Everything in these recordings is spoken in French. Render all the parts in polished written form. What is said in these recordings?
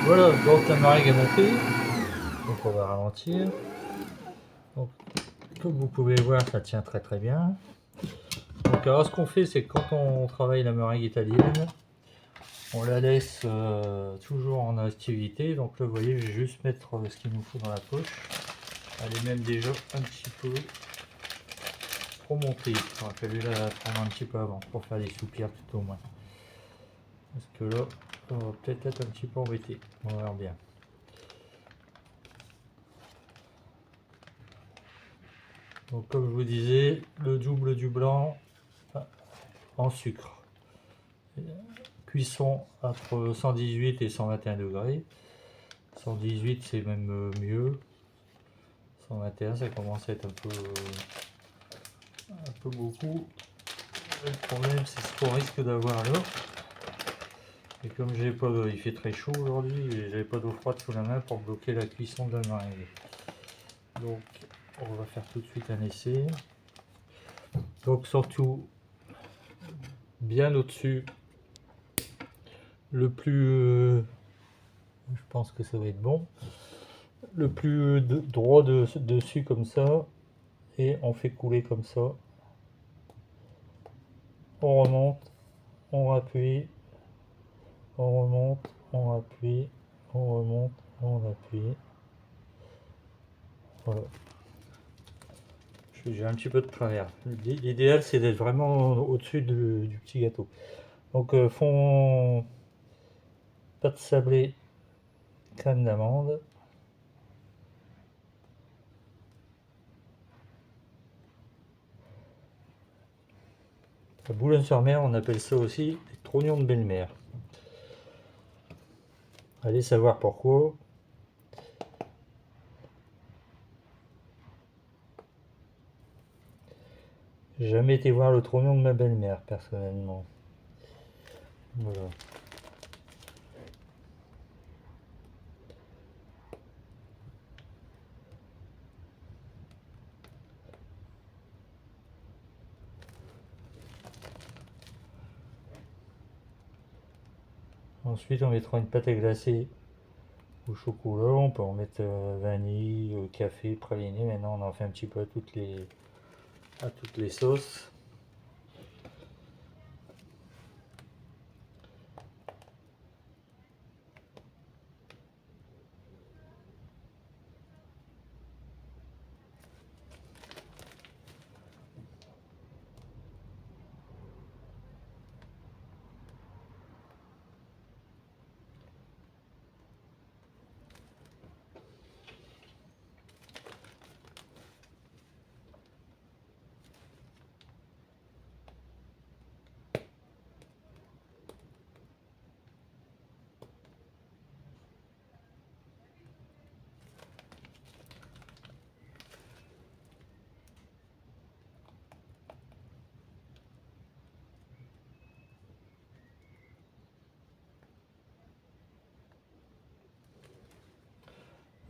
Voilà, donc la meringue est montée, donc on va ralentir. Donc, comme vous pouvez voir, ça tient très très bien. Donc alors ce qu'on fait, c'est que quand on travaille la meringue italienne, on la laisse toujours en activité. Donc là, vous voyez, je vais juste mettre ce qu'il nous faut dans la poche. Elle est même déjà un petit peu trop montée. Il aurait fallu la prendre un petit peu avant pour faire des soupirs tout au moins. Parce que là, on va peut-être être un petit peu embêté. On va voir bien. Donc comme je vous disais, le double du blanc en sucre. Cuisson entre 118 et 121 degrés. 118 c'est même mieux. 121 ça commence à être un peu beaucoup. Le problème c'est ce qu'on risque d'avoir là. Et comme j'ai pas, il fait très chaud aujourd'hui et j'avais pas d'eau froide sous la main pour bloquer la cuisson de la meringue. Donc on va faire tout de suite un essai. Donc surtout bien au-dessus, le plus, je pense que ça va être bon, le plus droit dessus comme ça, et on fait couler comme ça. On remonte, on appuie, on remonte, on appuie, on remonte, on appuie. Voilà. J'ai un petit peu de travers. L'idéal c'est d'être vraiment au-dessus du petit gâteau. Donc fond pâte sablée, crème d'amande. À Boulogne-sur-Mer, on appelle ça aussi des trognons de belle-mère. Allez savoir pourquoi. J'ai jamais été voir le trognon de ma belle-mère, personnellement. Voilà. Ensuite, on mettra une pâte à glacer au chocolat. On peut en mettre vanille, café, praliné. Maintenant, on en fait un petit peu à toutes les sauces.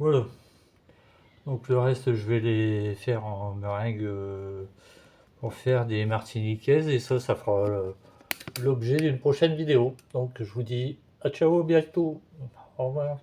Voilà. Donc le reste, je vais les faire en meringue pour faire des martiniquaises. Et ça fera l'objet d'une prochaine vidéo. Donc je vous dis à ciao, bientôt. Au revoir.